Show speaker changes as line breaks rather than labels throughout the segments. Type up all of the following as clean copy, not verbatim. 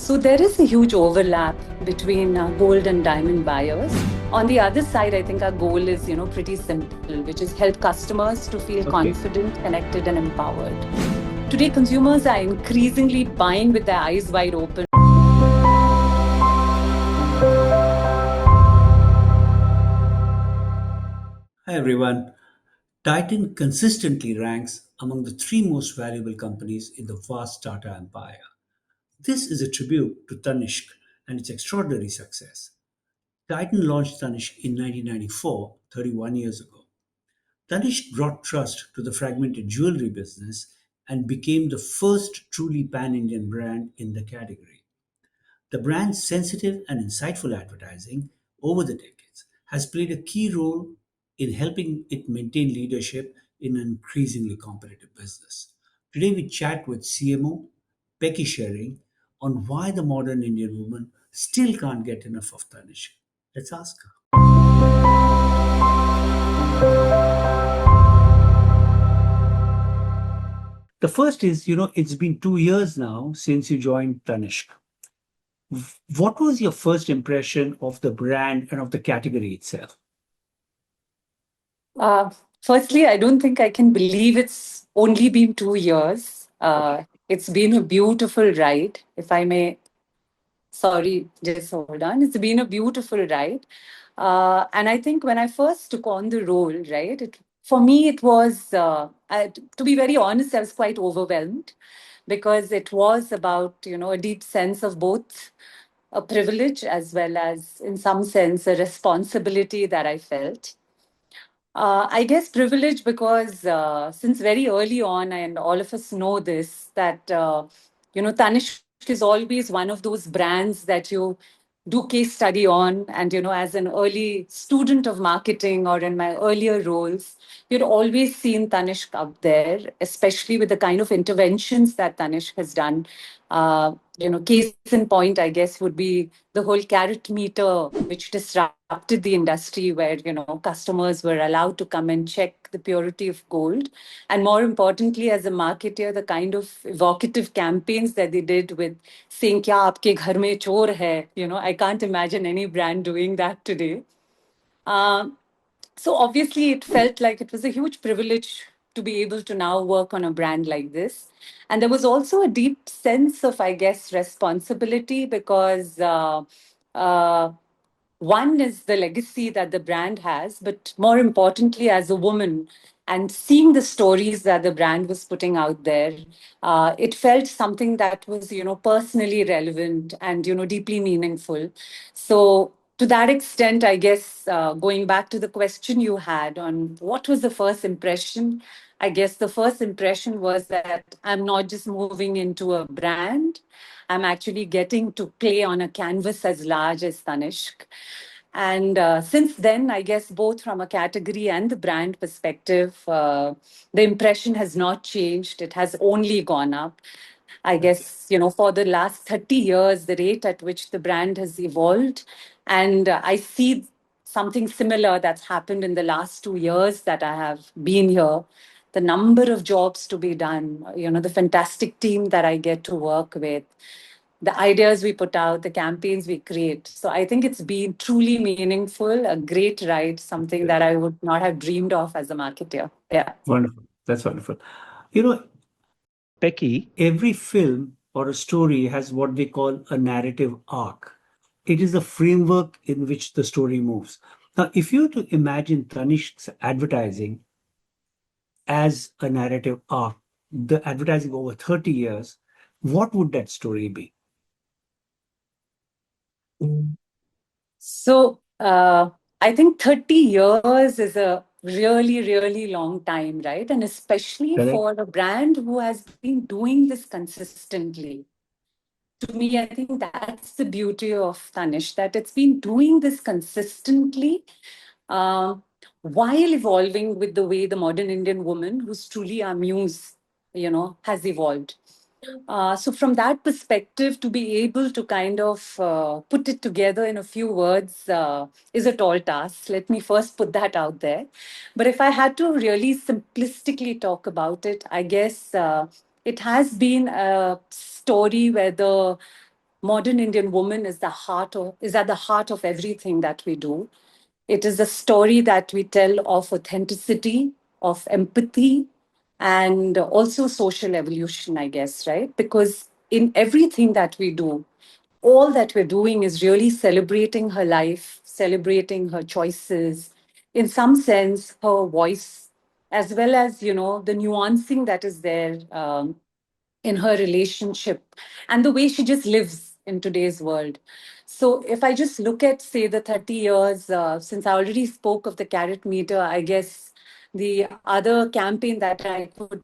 So there is a huge overlap between gold and diamond buyers. On the other side, I think our goal is, pretty simple, which is help customers to feel confident, connected, and empowered. Today, consumers are increasingly buying with their eyes wide open.
Hi everyone. Titan consistently ranks among the three most valuable companies in the vast Tata empire. This is a tribute to Tanishq and its extraordinary success. Titan launched Tanishq in 1994, 31 years ago. Tanishq brought trust to the fragmented jewelry business and became the first truly pan Indian brand in the category. The brand's sensitive and insightful advertising over the decades has played a key role in helping it maintain leadership in an increasingly competitive business. Today, we chat with CMO Pelki Tshering on why the modern Indian woman still can't get enough of Tanishq. Let's ask her. The first is, it's been 2 years now since you joined Tanishq. What was your first impression of the brand and of the category itself?
Uh, Firstly, I don't think I can believe it's only been 2 years. It's been a beautiful ride, if I may. Sorry, just hold on. It's been a beautiful ride. And I think when I first took on the role, right, for me, it was, to be very honest, I was quite overwhelmed because it was about, a deep sense of both a privilege as well as, in some sense, a responsibility that I felt. I guess privilege because since very early on, and all of us know this, that, Tanishq is always one of those brands that you do case study on. And, as an early student of marketing or in my earlier roles, you'd always seen Tanishq up there, especially with the kind of interventions that Tanishq has done. Case in point, I guess, would be the whole carrot meter, which disrupted the industry, where customers were allowed to come and check the purity of gold, and more importantly, as a marketer, the kind of evocative campaigns that they did with saying "Kya aapke ghar mein chor hai?" I can't imagine any brand doing that today. Um, so obviously, it felt like it was a huge privilege to be able to now work on a brand like this. And there was also a deep sense of, I guess, responsibility because uh, one is the legacy that the brand has, but more importantly, as a woman, and seeing the stories that the brand was putting out there, it felt something that was, personally relevant and, deeply meaningful. So, to that extent, I guess, going back to the question you had on what was the first impression, I guess the first impression was that I'm not just moving into a brand, I'm actually getting to play on a canvas as large as Tanishq. And since then, I guess both from a category and the brand perspective, the impression has not changed. It has only gone up. I guess, for the last 30 years, the rate at which the brand has evolved. And I see something similar that's happened in the last 2 years that I have been here. The number of jobs to be done, the fantastic team that I get to work with, the ideas we put out, the campaigns we create. So I think it's been truly meaningful, a great ride, something that I would not have dreamed of as a marketer. Yeah.
Wonderful. That's wonderful. You know, Becky, every film or a story has what they call a narrative arc. It is the framework in which the story moves. Now, if you were to imagine Tanishq's advertising as a narrative arc, the advertising over 30 years, what would that story be?
So I think 30 years is a really, really long time, right? And especially
Correct?
for a brand who has been doing this consistently. To me, I think that's the beauty of Tanish, that it's been doing this consistently uh, while evolving with the way the modern Indian woman, who's truly our muse, has evolved. So from that perspective, to be able to kind of put it together in a few words is a tall task. Let me first put that out there. But if I had to really simplistically talk about it, I guess it has been a story where the modern Indian woman is at the heart of everything that we do. It is a story that we tell of authenticity, of empathy, and also social evolution, I guess, right? Because in everything that we do, all that we're doing is really celebrating her life, celebrating her choices, in some sense, her voice, as well as, the nuancing that is there in her relationship and the way she just lives in today's world. So if I just look at, say, the 30 years, since I already spoke of the carrot meter, I guess the other campaign that I could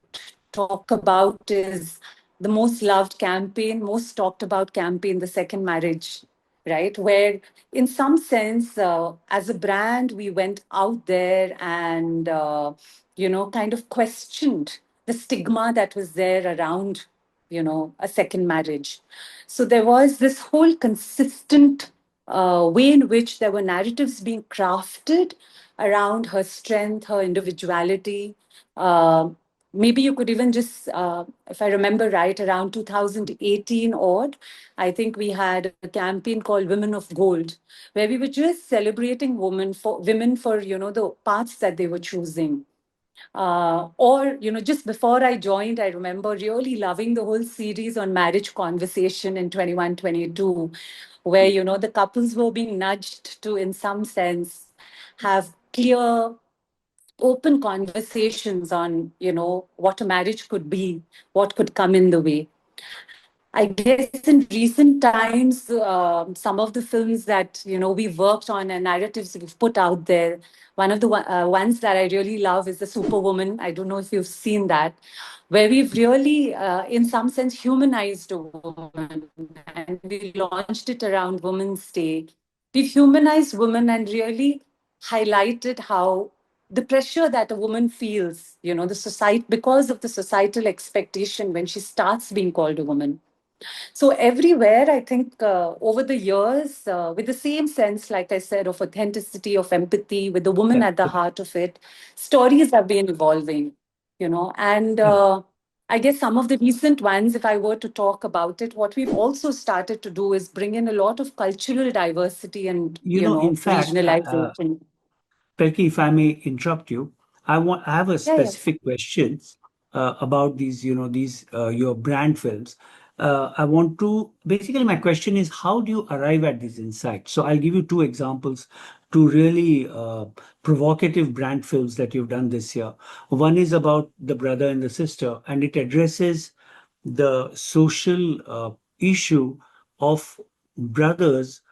talk about is the most loved campaign, most talked about campaign, the second marriage, right? Where, in some sense, as a brand, we went out there and, kind of questioned the stigma that was there around, a second marriage. So there was this whole consistent way in which there were narratives being crafted around her strength, her individuality. Uh, Maybe you could even just, if I remember right, around 2018 odd, I think we had a campaign called Women of Gold, where we were just celebrating women for the paths that they were choosing. Or, just before I joined, I remember really loving the whole series on marriage conversation in 21, 22, where, the couples were being nudged to, in some sense, have clear, open conversations on, what a marriage could be, what could come in the way. I guess in recent times, some of the films that we've worked on and narratives we've put out there. One of the ones that I really love is the Superwoman. I don't know if you've seen that, where we've really, in some sense, humanized a woman, and we launched it around Women's Day. We've humanized women and really highlighted how the pressure that a woman feels, the society, because of the societal expectation when she starts being called a woman. So everywhere, I think over the years, with the same sense, like I said, of authenticity, of empathy, with the woman
Yeah,
at the heart of it, stories have been evolving, and
yeah.
I guess some of the recent ones, if I were to talk about it, what we've also started to do is bring in a lot of cultural diversity and,
In fact,
regionalization.
Pelki, if I may interrupt you, I have a
Yeah, yeah.
specific question about these, your brand films. I want to basically my question is how do you arrive at these insights? So I'll give you two examples, two really provocative brand films that you've done this year. One is about the brother and the sister, and it addresses the social issue of brothers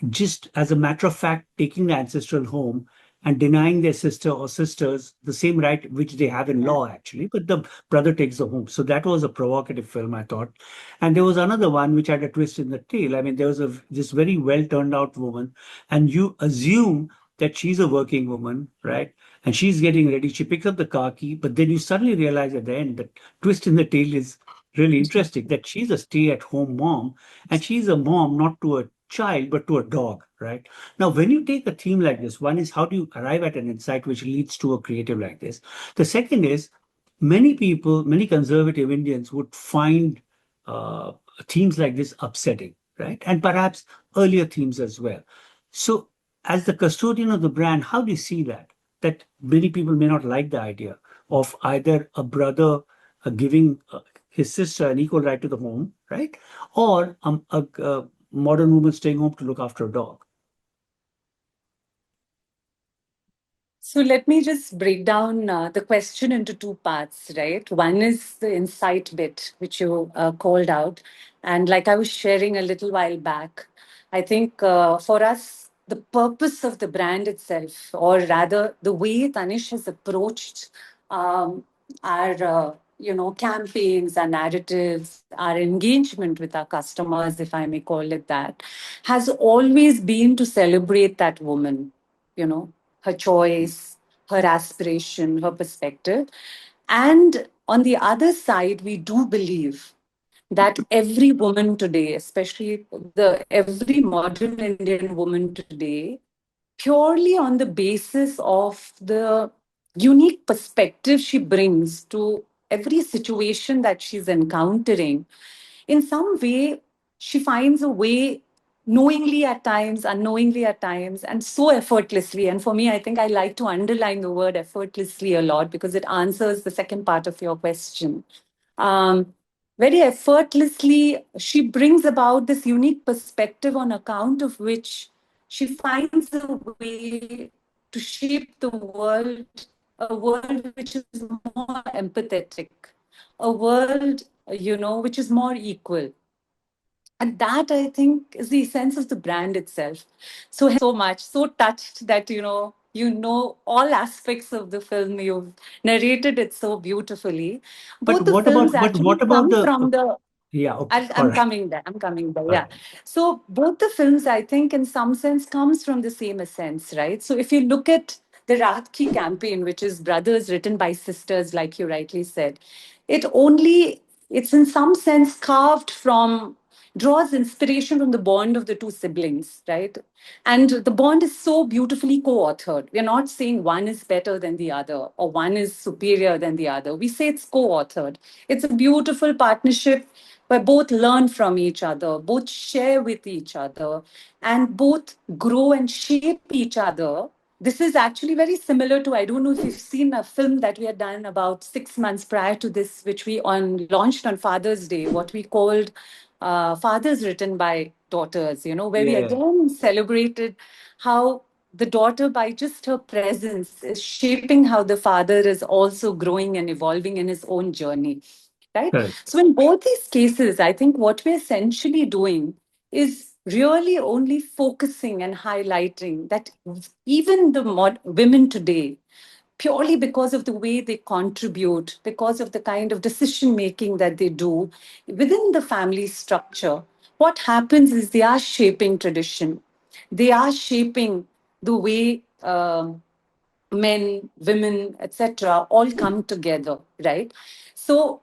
just as a matter of fact, taking the ancestral home and denying their sister or sisters the same right which they have in law, actually. But the brother takes the home. So that was a provocative film, I thought. And there was another one which had a twist in the tail. I mean, there was this very well turned out woman, and you assume that she's a working woman, right? And she's getting ready. She picks up the car key, but then you suddenly realize at the end that twist in the tail is really interesting that she's a stay at home mom, and she's a mom not to a child but to a dog, right? Now when you take a theme like this, one is how do you arrive at an insight which leads to a creative like this. The second is many people, many conservative Indians would find uh, themes like this upsetting, right? And perhaps earlier themes as well. So as the custodian of the brand, how do you see that many people may not like the idea of either a brother giving his sister an equal right to the home, right? Or a modern woman staying home to look after a dog.
So let me just break down the question into two parts, right? One is the insight bit, which you called out. And like I was sharing a little while back, I think for us, the purpose of the brand itself, or rather the way Tanish has approached our, campaigns, our narratives, our engagement with our customers, if I may call it that, has always been to celebrate that woman, her choice, her aspiration, her perspective. And on the other side, we do believe that every woman today, especially the every modern Indian woman today, purely on the basis of the unique perspective she brings to every situation that she's encountering, in some way she finds a way, knowingly at times, unknowingly at times, and so effortlessly. And for me, I think I like to underline the word effortlessly a lot because it answers the second part of your question. Um, Very effortlessly, she brings about this unique perspective on account of which she finds a way to shape the world, a world which is more empathetic, a world, which is more equal. And that, I think, is the essence of the brand itself. So much, so touched that, all aspects of the film. You've narrated it so beautifully.
But
Both the
what
films
about but
actually
what about
come
the
from the
yeah, okay, all
I'm
right.
coming there. I'm coming there.
All
Yeah.
right.
So both the films, I think, in some sense, comes from the same essence, right? So if you look at the Rakhi campaign, which is brothers written by sisters, like you rightly said, it only it's in some sense carved from draws inspiration from the bond of the two siblings, right? And the bond is so beautifully co-authored. We're not saying one is better than the other or one is superior than the other. We say it's co-authored. It's a beautiful partnership where both learn from each other, both share with each other, and both grow and shape each other. This is actually very similar to, I don't know if you've seen a film that we had done about 6 months prior to this, which we launched on Father's Day, what we called Fathers Written by Daughters, where we
Yeah,
again celebrated how the daughter, by just her presence, is shaping how the father is also growing and evolving in his own journey. Right?
correct.
So, in both these cases, I think what we're essentially doing is really only focusing and highlighting that even the women today, purely because of the way they contribute, because of the kind of decision making that they do within the family structure, what happens is they are shaping tradition. They are shaping the way men, women, etc., all come together, right? So,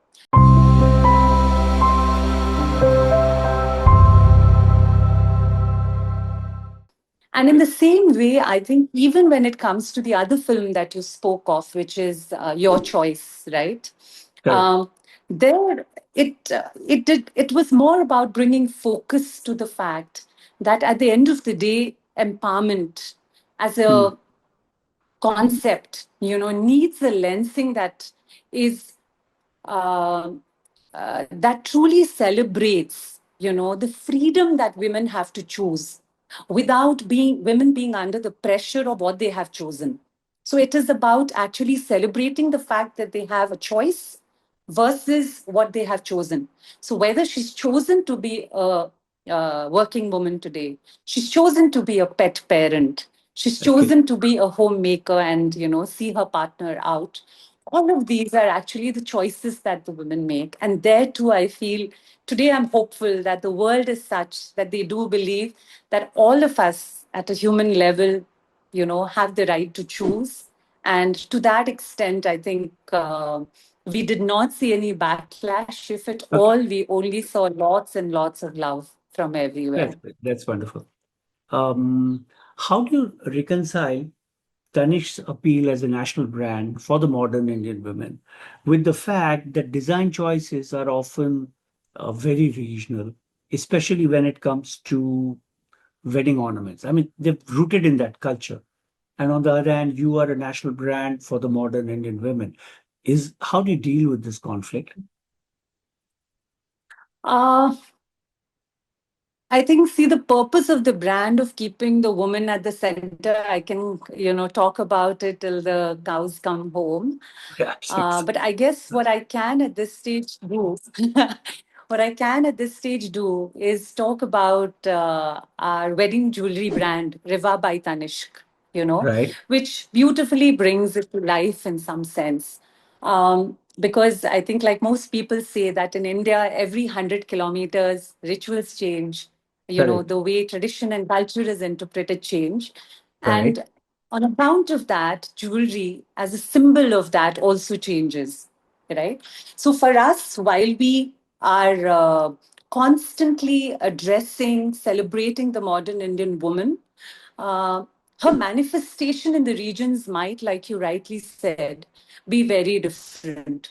and in the same way, I think even when it comes to the other film that you spoke of, which is Your Choice, right?
Correct.
Um, there, it was more about bringing focus to the fact that at the end of the day, empowerment as
Hmm.
a concept, needs a lensing that is uh, that truly celebrates, the freedom that women have to choose without being women being under the pressure of what they have chosen. So it is about actually celebrating the fact that they have a choice versus what they have chosen. So whether she's chosen to be a working woman today, she's chosen to be a pet parent, she's
Okay.
chosen to be a homemaker and see her partner out. All of these are actually the choices that the women make. And there too, I feel today I'm hopeful that the world is such that they do believe that all of us at a human level, have the right to choose. And to that extent, I think we did not see any backlash. If at
Okay.
all, we only saw lots and lots of love from everywhere.
That's wonderful. Um, how do you reconcile Tanish's appeal as a national brand for the modern Indian women with the fact that design choices are often very regional, especially when it comes to wedding ornaments? I mean, they're rooted in that culture. And on the other hand, you are a national brand for the modern Indian women. Is how do you deal with this conflict?
Uh, I think, see, the purpose of the brand of keeping the woman at the center, I can, talk about it till the cows come home.
Absolutely.
But I guess what I can at this stage do, what I can at this stage do is talk about our wedding jewelry brand, Riva by Tanishq,
Right.
which beautifully brings it to life in some sense. Because I think, like most people say, that in India, every 100 kilometers, rituals change,
Correct.
the way tradition and culture is interpreted change.
Right.
And on account of that, jewelry as a symbol of that also changes, right? So for us, while we are constantly addressing, celebrating the modern Indian woman, uh, her manifestation in the regions might, like you rightly said, be very different.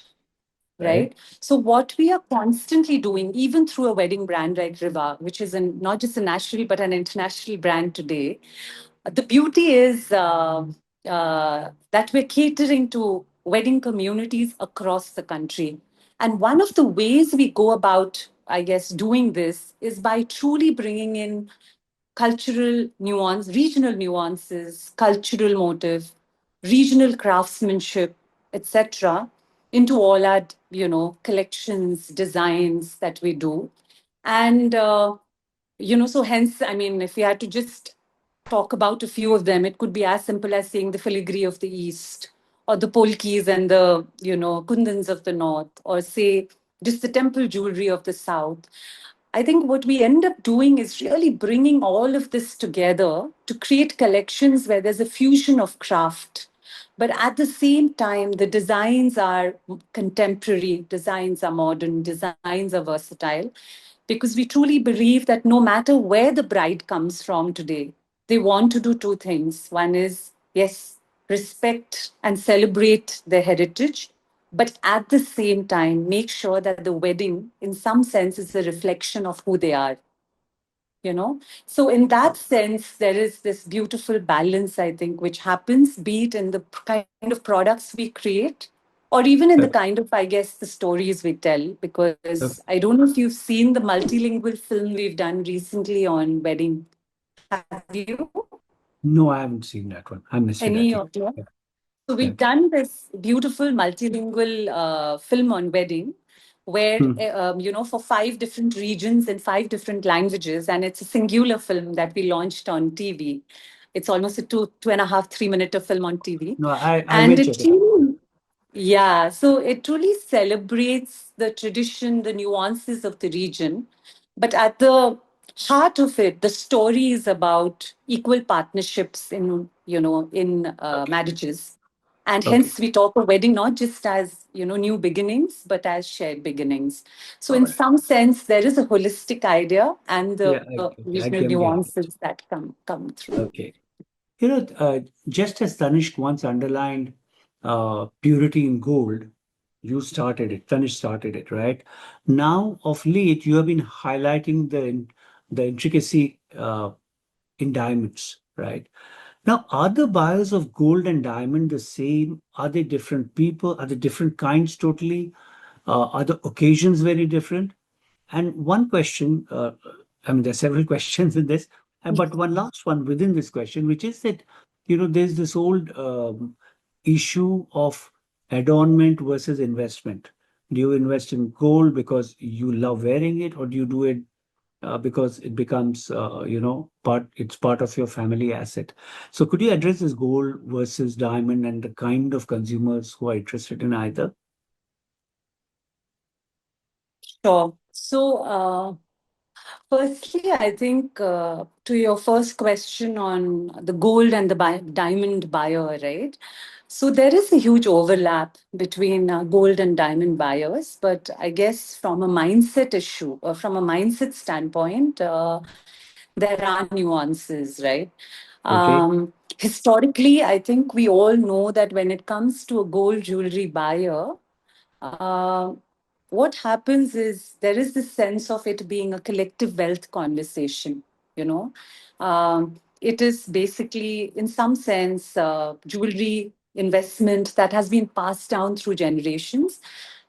Right.
right? So what we are constantly doing, even through a wedding brand like Riva, which is not just a national but an international brand today, the beauty is that we're catering to wedding communities across the country. And one of the ways we go about, I guess, doing this is by truly bringing in cultural nuance, regional nuances, cultural motive, regional craftsmanship, etc., into all our collections, designs that we do, and so hence, I mean, if we had to just talk about a few of them, it could be as simple as saying the filigree of the East, or the polkis and the kundans of the North, or say just the temple jewelry of the South. I think what we end up doing is really bringing all of this together to create collections where there's a fusion of craft. But at the same time, the designs are contemporary, designs are modern, designs are versatile, because we truly believe that no matter where the bride comes from today, they want to do two things. One is, yes, respect and celebrate their heritage, but at the same time, make sure that the wedding, in some sense, is a reflection of who they are. So in that sense, there is this beautiful balance, I think, which happens, be it in the kind of products we create, or even in the
Okay.
kind of, I guess, the stories we tell.
Okay.
Because I don't know if you've seen the multilingual film we've done recently on wedding. Have you?
No, I haven't seen that one. I missed it, I
Any
think.
of you?
Yeah.
So
Yeah.
we've done this beautiful multilingual film on wedding, where
Hmm.
for 5 different regions in 5 different languages, and it's a singular film that we launched on TV. It's almost a 2.5, 3 minute film on TV,
No, I will
and it
check it out.
truly, yeah, so it truly celebrates the tradition, the nuances of the region, but at the heart of it, the story is about equal partnerships in
Okay.
marriages, and
Okay.
hence we talk of wedding not just as new beginnings, but as shared beginnings. So
All
in
right.
some sense, there is a holistic idea and the
Yeah, okay,
regional
I'm getting it.
nuances that come through.
Okay. Just as Tanishq once underlined purity in gold, you started it, Tanishq started it, right? Now, of late, you have been highlighting the intricacy in diamonds, right? Now, are the buyers of gold and diamond the same? Are they different people? Are they different kinds totally? Are the occasions very different? And one question, I mean, there's several questions in this, but one last one within this question, which is that, there's this old issue of adornment versus investment. Do you invest in gold because you love wearing it, or do you do it because it becomes, it's part of your family asset? So could you address this gold versus diamond and the kind of consumers who are interested in either?
Sure. So, firstly, I think to your first question on the gold and the diamond buyer, right? So there is a huge overlap between gold and diamond buyers, but I guess from a mindset issue or from a mindset standpoint, there are nuances, right?
Okay.
Historically, I think we all know that when it comes to a gold jewelry buyer, uh, what happens is there is this sense of it being a collective wealth conversation, you know. It is basically, in some sense, jewelry investment that has been passed down through generations.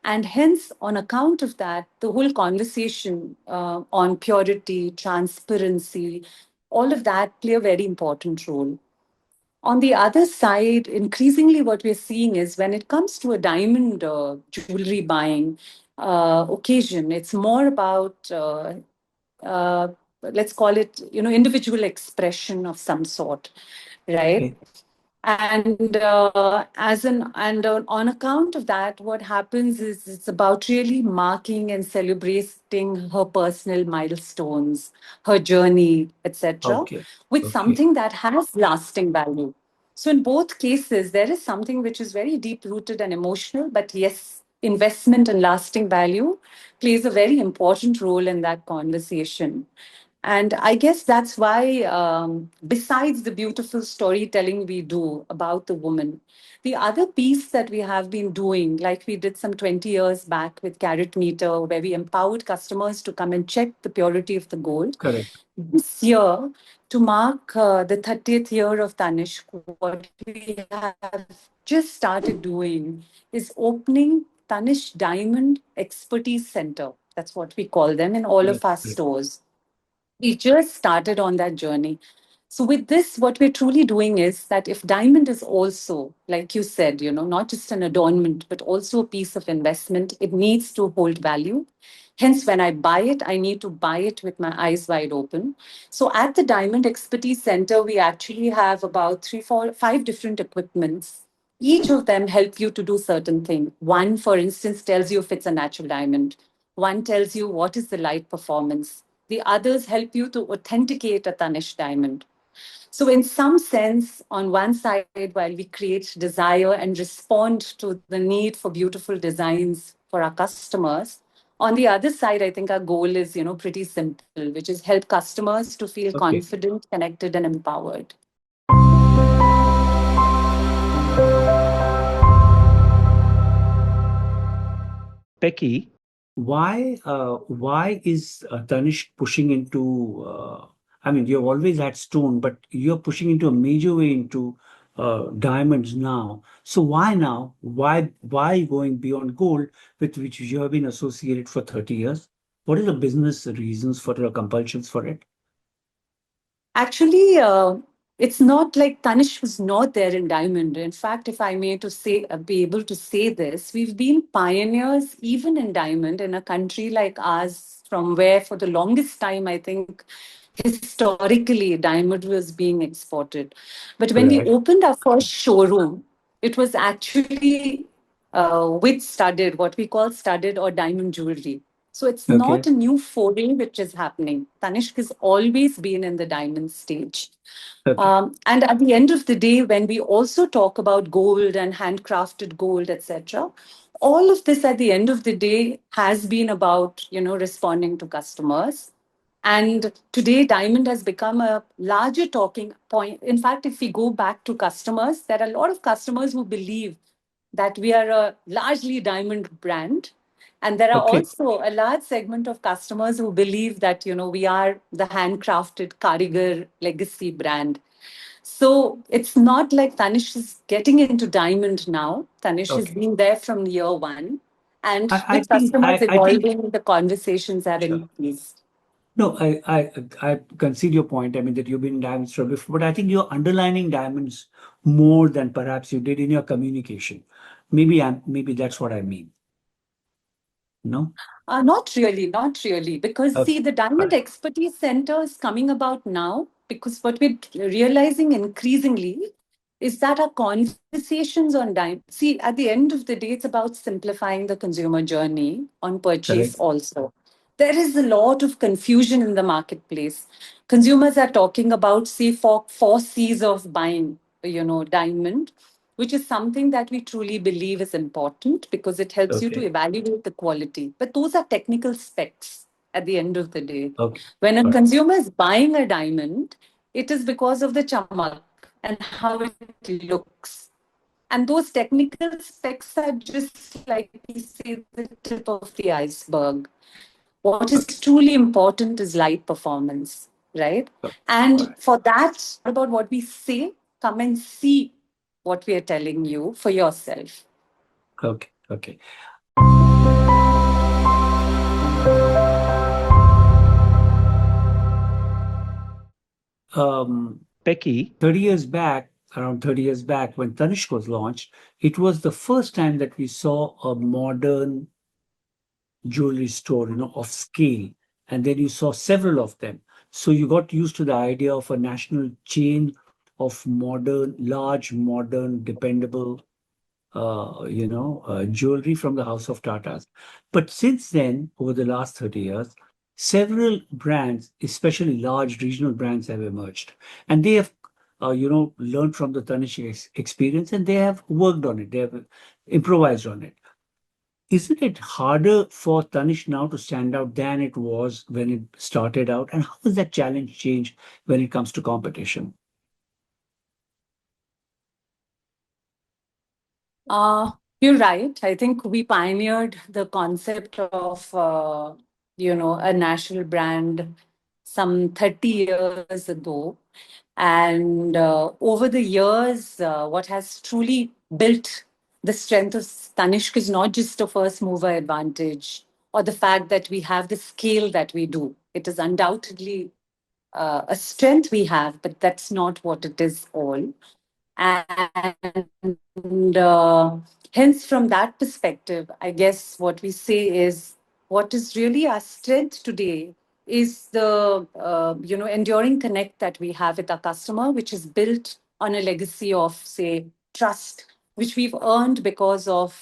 And hence, on account of that, the whole conversation on purity, transparency, all of that play a very important role. On the other side, increasingly what we're seeing is when it comes to a diamond jewelry buying occasion, it's more about, let's call it, individual expression of some sort, right?
Okay.
And on account of that, what happens is it's about really marking and celebrating her personal milestones, her journey, etc.,
Okay.
with
Okay.
something that has lasting value. So in both cases, there is something which is very deep rooted and emotional, but yes, investment and lasting value plays a very important role in that conversation. And I guess that's why, besides the beautiful storytelling we do about the woman, the other piece that we have been doing, like we did some 20 years back with Carat Meter, where we empowered customers to come and check the purity of the gold.
Correct.
This year, to mark the 30th year of Tanishq, what we have just started doing is opening Tanishq Diamond Expertise Center. That's what we call them in all of
That's
our
great.
stores. We just started on that journey. So with this, what we're truly doing is that if diamond is also, like you said, not just an adornment, but also a piece of investment, it needs to hold value. Hence, when I buy it, I need to buy it with my eyes wide open. So at the Diamond Expertise Center, we actually have about three, four, five different equipments. Each of them help you to do certain thing. One, for instance, tells you if it's a natural diamond. One tells you what is the light performance. The others help you to authenticate a Tanishq diamond. So, in some sense, on one side, while we create desire and respond to the need for beautiful designs for our customers, on the other side, I think our goal is, pretty simple, which is help customers to feel
Okay.
confident, connected, and empowered.
Becky, why is Tanishq pushing into? I mean, you've always had stone, but you're pushing into a major way into diamonds now. So why now? Why going beyond gold, with which you have been associated for 30 years? What are the business reasons for the compulsions for it?
Actually, it's not like Tanishq was not there in diamond. In fact, if I may to say, be able to say this, we've been pioneers even in diamond in a country like ours, from where for the longest time I think historically diamond was being exported. But when we
Right.
opened our first showroom, it was actually with studded, what we call studded or diamond jewelry. So it's
Okay.
not a new foray which is happening. Tanishq has always been in the diamond stage.
Okay.
And at the end of the day, when we also talk about gold and handcrafted gold, etc., all of this at the end of the day has been about, responding to customers. And today, diamond has become a larger talking point. In fact, if we go back to customers, there are a lot of customers who believe that we are a largely diamond brand. And there are
Okay.
also a large segment of customers who believe that, we are the handcrafted Karigar legacy brand. So it's not like Tanishq is getting into diamond now. Tanishq has
Okay.
been there from year one. And
I
with
think
customers
I think
evolving, the conversations have
sure.
increased.
No, I concede your point. I mean that you've been in diamonds for before, but I think you're underlining diamonds more than perhaps you did in your communication. Maybe that's what I mean. No?
Not really, not really. Because,
Okay.
see, the
All
Diamond
right.
Expertise Center is coming about now because what we're realizing increasingly is that our conversations on diamond, see, at the end of the day, it's about simplifying the consumer journey on purchase
Correct.
also. There is a lot of confusion in the marketplace. Consumers are talking about, say, four C's of buying, diamond, which is something that we truly believe is important because it helps you to
Okay.
evaluate the quality. But those are technical specs at the end of the day.
Okay.
When a
All right.
consumer is buying a diamond, it is because of the chamak and how it looks. And those technical specs are just like we say the tip of the iceberg. What is
Okay.
truly important is light performance, right?
Okay. All
And
right.
for that, about what we say, come and see what we are telling you for yourself.
Okay. Okay. Becky, 30 years back, around 30 years back, when Tanishq was launched, it was the first time that we saw a modern jewelry store, of scale. And then you saw several of them. So you got used to the idea of a national chain of modern, large, modern, dependable, jewelry from the house of Tatas. But since then, over the last 30 years, several brands, especially large regional brands, have emerged. And they have, learned from the Tanishq experience and they have worked on it. They have improvised on it. Isn't it harder for Tanish now to stand out than it was when it started out? And how has that challenge changed when it comes to competition?
Uh, you're right. I think we pioneered the concept of, a national brand some 30 years ago. And over the years, what has truly built the strength of Tanishq is not just a first mover advantage or the fact that we have the scale that we do. It is undoubtedly a strength we have, but that's not what it is all. And hence, from that perspective, I guess what we say is what is really our strength today is the enduring connect that we have with our customer, which is built on a legacy of, say, trust, which we've earned because of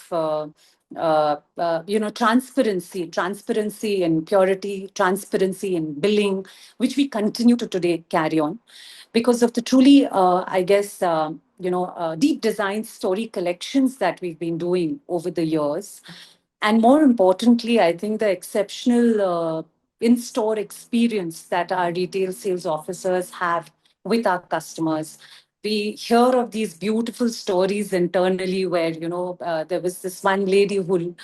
transparency and purity, transparency in billing, which we continue to today carry on because of the truly, I guess, deep design story collections that we've been doing over the years. And more importantly, I think the exceptional in store experience that our retail sales officers have with our customers. We hear of these beautiful stories internally where, there was this one lady who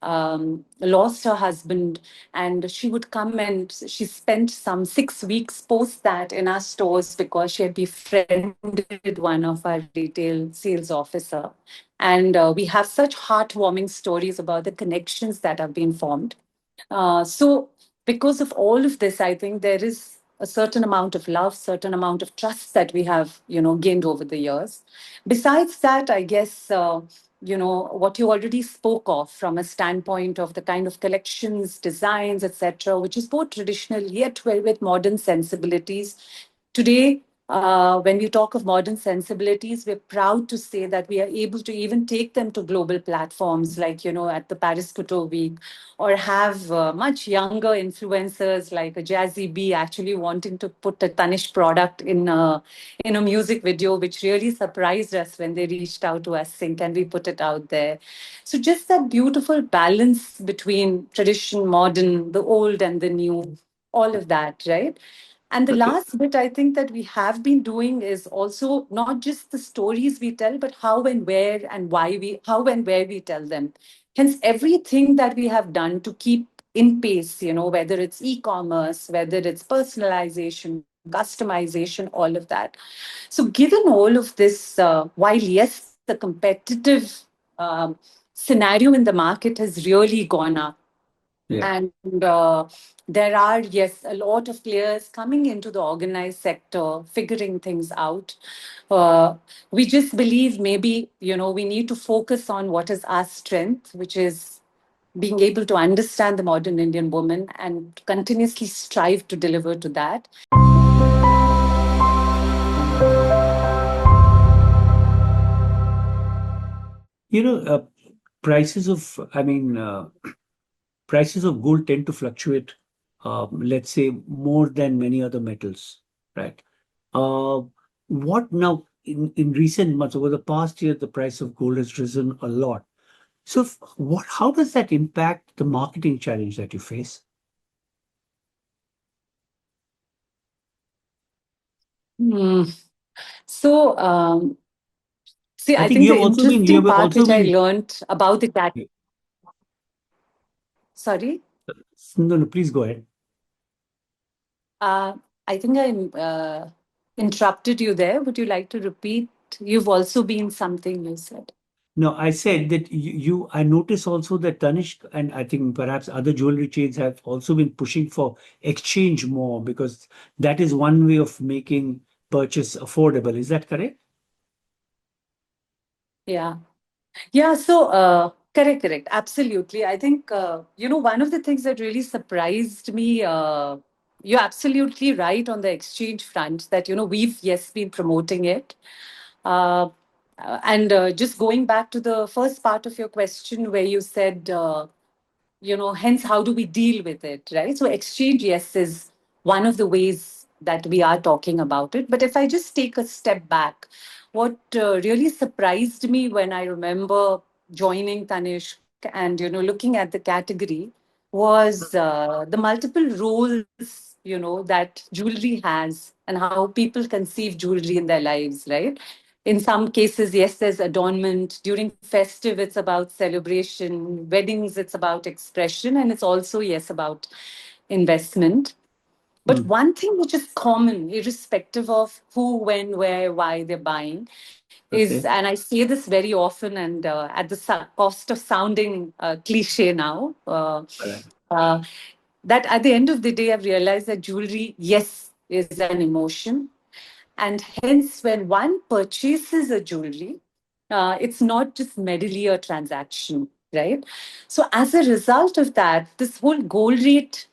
lost her husband, and she would come and she spent some 6 weeks post that in our stores because she had befriended one of our retail sales officer. And we have such heartwarming stories about the connections that have been formed. So, because of all of this, I think there is a certain amount of love, certain amount of trust that we have, gained over the years. Besides that, I guess, what you already spoke of from a standpoint of the kind of collections, designs, etc., which is both traditional yet well with modern sensibilities. Today, when we talk of modern sensibilities, we're proud to say that we are able to even take them to global platforms like, at the Paris Couture Week, or have much younger influencers like a Jazzy B actually wanting to put a Tanishq product in a music video, which really surprised us when they reached out to us saying, can we put it out there? So just that beautiful balance between tradition, modern, the old and the new, all of that, right? And the
Okay.
last bit I think that we have been doing is also not just the stories we tell, but how and where we tell them. Hence, everything that we have done to keep in pace, whether it's e-commerce, whether it's personalization, customization, all of that. So, given all of this, while yes, the competitive scenario in the market has really gone up,
Yeah.
and there are, yes, a lot of players coming into the organized sector, figuring things out. Uh, we just believe maybe, we need to focus on what is our strength, which is being able to understand the modern Indian woman and continuously strive to deliver to that.
You know, prices of, prices of gold tend to fluctuate, let's say, more than many other metals, right? Uh, what now, in recent months, over the past year, the price of gold has risen a lot. So, how does that impact the marketing challenge that you face?
Hmm. So, see,
I
I
think
think the interesting
you have
part
also
which I
been,
learned about the cat, sorry.
no, no, please go ahead.
Uh, I think I interrupted you there. Would you like to repeat? You've also been something you said.
No, I said that I notice also that Tanishq and I think perhaps other jewelry chains have also been pushing for exchange more because that is one way of making purchase affordable. Is that correct?
Yeah. Yeah. So, correct, correct. Absolutely. I think, one of the things that really surprised me, you're absolutely right on the exchange front that, we've, yes, been promoting it. Uh, and just going back to the first part of your question where you said, hence how do we deal with it, right? So exchange, yes, is one of the ways that we are talking about it. But if I just take a step back, what really surprised me when I remember joining Tanishq and looking at the category was the multiple roles that jewelry has and how people conceive jewelry in their lives, right? In some cases, yes, there's adornment. During festive, it's about celebration. Weddings, it's about expression, and it's also, yes, about investment. But
Mm.
one thing which is common, irrespective of who, when, where, why they're buying, is,
Okay.
and I say this very often, and at the cost of sounding cliche now,
All right.
uh, that at the end of the day, I've realized that jewelry, yes, is an emotion. And hence, when one purchases a jewelry, it's not just merely a transaction, right? So, as a result of that, this whole gold rate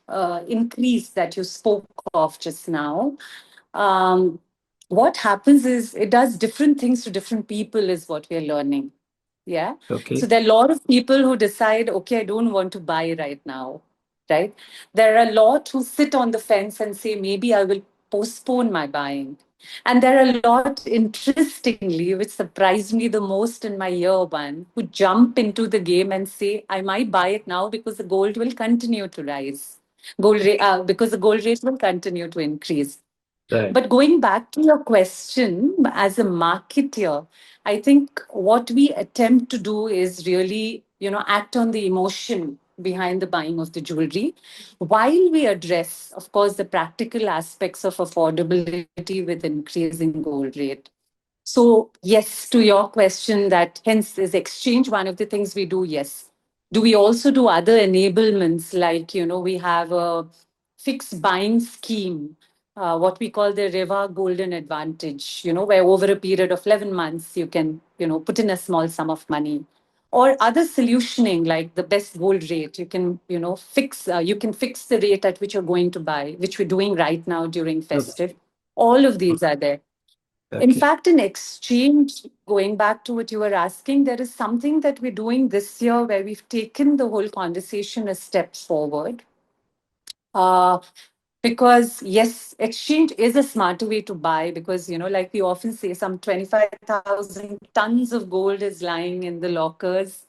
increase that you spoke of just now, um, what happens is it does different things to different people, is what we're learning. Yeah. So
Okay.
there are a lot of people who decide, okay, I don't want to buy right now, right? There are a lot who sit on the fence and say, maybe I will postpone my buying. And there are a lot, interestingly, which surprised me the most in my year one, who jump into the game and say, I might buy it now because the gold will continue to rise. Because the gold rate will continue to increase.
Right.
But going back to your question, as a marketer, I think what we attempt to do is really, act on the emotion behind the buying of the jewelry, while we address, of course, the practical aspects of affordability with increasing gold rate. So, yes, to your question, that hence is exchange one of the things we do, yes. Do we also do other enablements like, we have a fixed buying scheme, what we call the Reva Golden Advantage, where over a period of 11 months, you can, put in a small sum of money. Or other solutioning like the best gold rate, you can fix the rate at which you're going to buy, which we're doing right now during
Okay.
festive. All of these are there. In
Okay.
fact, in exchange, going back to what you were asking, there is something that we're doing this year where we've taken the whole conversation a step forward. Uh, because yes, exchange is a smarter way to buy because, like we often say, some 25,000 tons of gold is lying in the lockers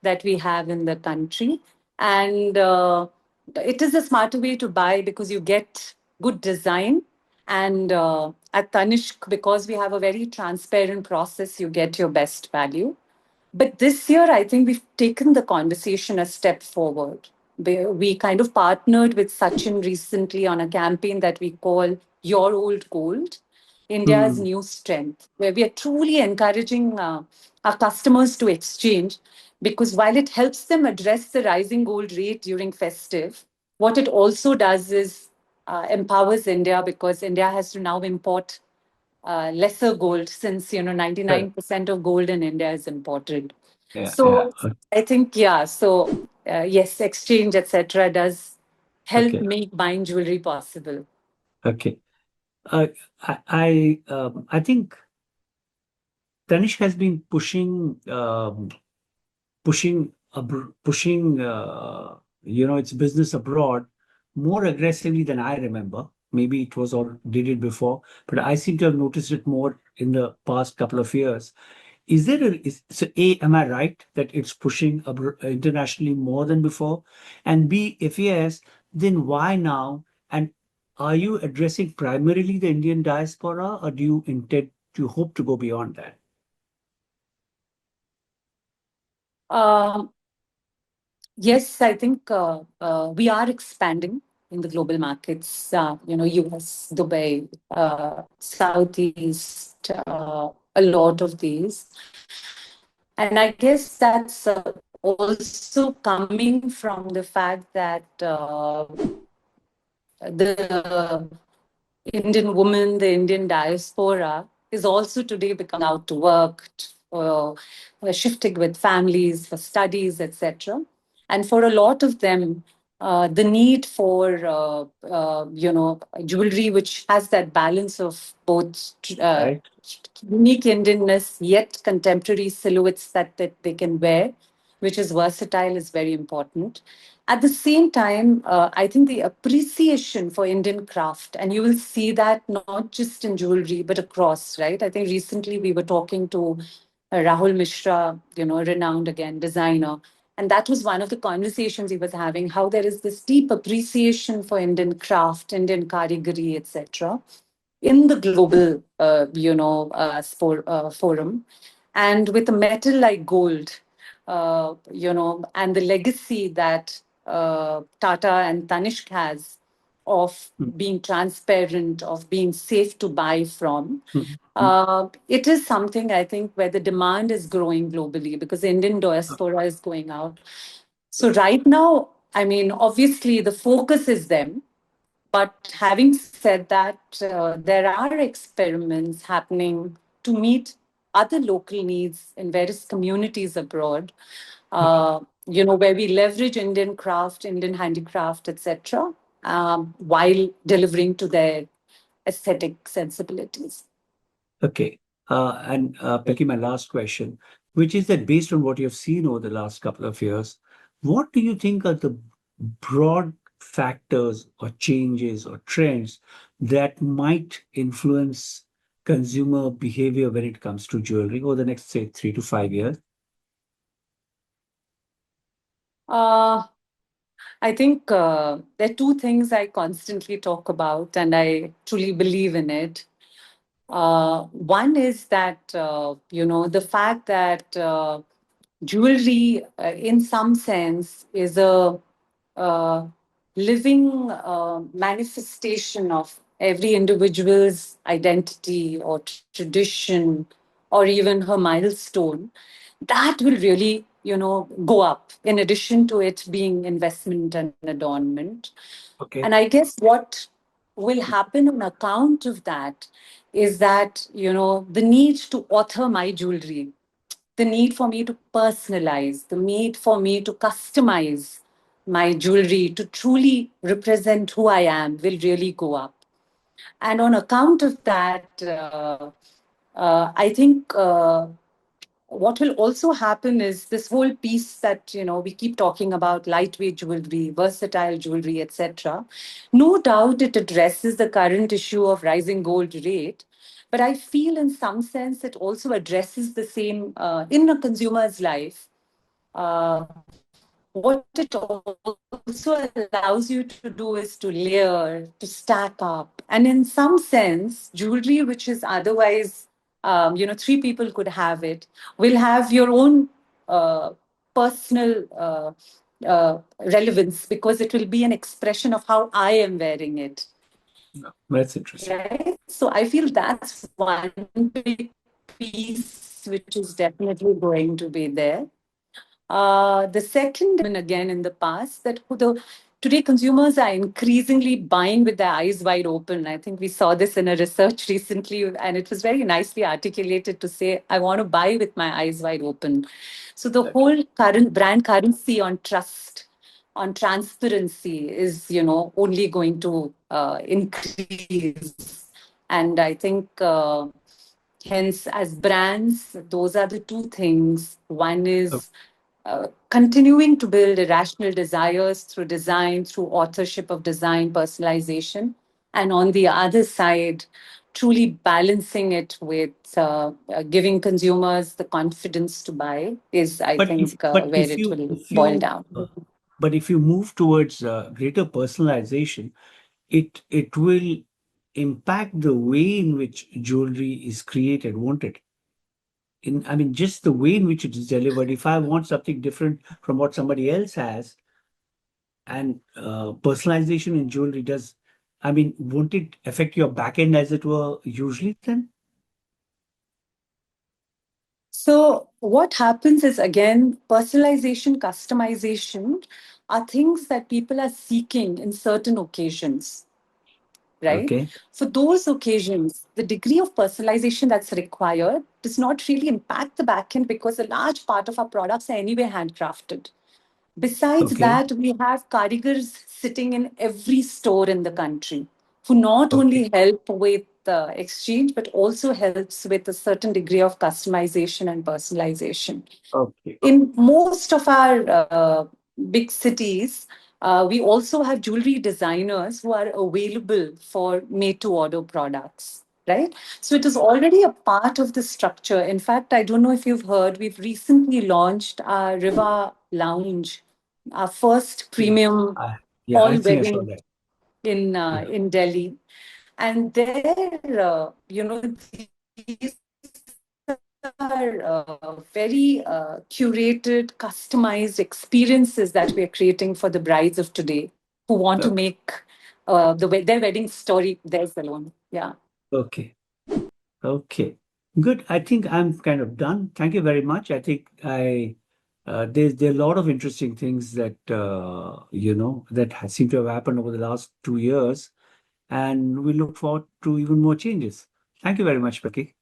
that we have in the country. And it is a smarter way to buy because you get good design. And at Tanishq, because we have a very transparent process, you get your best value. But this year, I think we've taken the conversation a step forward. We kind of partnered with Sachin recently on a campaign that we call Your Old Gold, India's
Hmm.
New Strength, where we are truly encouraging our customers to exchange because while it helps them address the rising gold rate during festive, what it also does is empowers India because India has to now import lesser gold since
Correct.
99% of gold in India is imported.
Yeah. Yeah.
So I think yeah. So yes, exchange etc. does help
Okay.
make buying jewelry possible.
Okay. Uh, I think Tanishq has been pushing its business abroad more aggressively than I remember. Maybe it was or did it before, but I seem to have noticed it more in the past couple of years. Is there so A, am I right that it's pushing internationally more than before? And B, if yes, then why now? And are you addressing primarily the Indian diaspora, or do you hope to go beyond that?
Um, yes, I think we are expanding in the global markets. US, Dubai, Southeast, a lot of these. And I guess that's also coming from the fact that the Indian woman, the Indian diaspora is also today becoming out to work, shifting with families for studies, etc. And for a lot of them, the need for jewelry which has that balance of both
Right?
unique Indianness yet contemporary silhouettes that they can wear, which is versatile, is very important. At the same time, I think the appreciation for Indian craft, and you will see that not just in jewelry, but across, right? I think recently we were talking to Rahul Mishra, renowned again designer, and that was one of the conversations he was having, how there is this deep appreciation for Indian craft, Indian karigari, etc., in the global, forum. And with a metal like gold, and the legacy that Tata and Tanishq has of
Mm,
being transparent, of being safe to buy from,
mm, mm.
it is something I think where the demand is growing globally because the Indian diaspora is going out. So right now, I mean, obviously the focus is them. But having said that, there are experiments happening to meet other local needs in various communities abroad,
Okay.
where we leverage Indian craft, Indian handicraft, etc., while delivering to their aesthetic sensibilities.
Okay. And Pelki, my last question, which is that based on what you've seen over the last couple of years, what do you think are the broad factors or changes or trends that might influence consumer behavior when it comes to jewelry over the next, say, 3 to 5 years?
Uh, I think there are two things I constantly talk about, and I truly believe in it. One is that, the fact that jewelry, in some sense, is a uh, living manifestation of every individual's identity or tradition or even her milestone. That will really, go up in addition to it being investment and adornment.
Okay.
And I guess what will happen on account of that is that, the need to author my jewelry, the need for me to personalize, the need for me to customize my jewelry to truly represent who I am will really go up. And on account of that, I think what will also happen is this whole piece that we keep talking about, lightweight jewelry, versatile jewelry, etc. No doubt it addresses the current issue of rising gold rate, but I feel in some sense it also addresses the same in a consumer's life. What it also allows you to do is to layer, to stack up. And in some sense, jewelry, which is otherwise, three people could have it, will have your own personal relevance because it will be an expression of how I am wearing it.
That's interesting.
Right? So I feel that's one big piece which is definitely going to be there. The second, again in the past, that today consumers are increasingly buying with their eyes wide open. I think we saw this in a research recently, and it was very nicely articulated to say, I want to buy with my eyes wide open. So the
Okay.
whole current brand currency on trust, on transparency is, only going to increase. And I think hence, as brands, those are the two things. One
Oh,
is continuing to build irrational desires through design, through authorship of design, personalization. And on the other side, truly balancing it with giving consumers the confidence to buy is, I
But if
think,
but
where
if
it
you
will
if
boil
you
down.
but if you move towards greater personalization, it will impact the way in which jewelry is created, won't it? I mean, just the way in which it is delivered. If I want something different from what somebody else has, and personalization in jewelry does, I mean, won't it affect your back end as it were usually then?
So, what happens is again, personalization, customization are things that people are seeking in certain occasions, right?
Okay,
For those occasions, the degree of personalization that's required does not really impact the backend because a large part of our products are anyway handcrafted. Besides
okay,
that, we have karigars sitting in every store in the country who not
okay,
only help with the exchange, but also helps with a certain degree of customization and personalization.
okay.
In most of our big cities, we also have jewelry designers who are available for made to order products, right? So it is already a part of the structure. In fact, I don't know if you've heard, we've recently launched our Riva lounge, our first
Yeah.
premium
Yeah, I
all
think I saw
wedding
that. Yeah.
in Delhi. And there, these are very curated, customized experiences that we are creating for the brides of today who want to
Okay.
make their wedding story theirs alone. Yeah.
Okay. Okay. Good. I think I'm kind of done. Thank you very much. I think there are a lot of interesting things that seem to have happened over the last 2 years, and we look forward to even more changes. Thank you very much, Becky.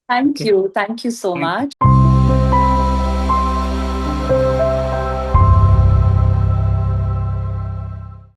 Thank
Okay.
you. Thank you so
Thank you.
much.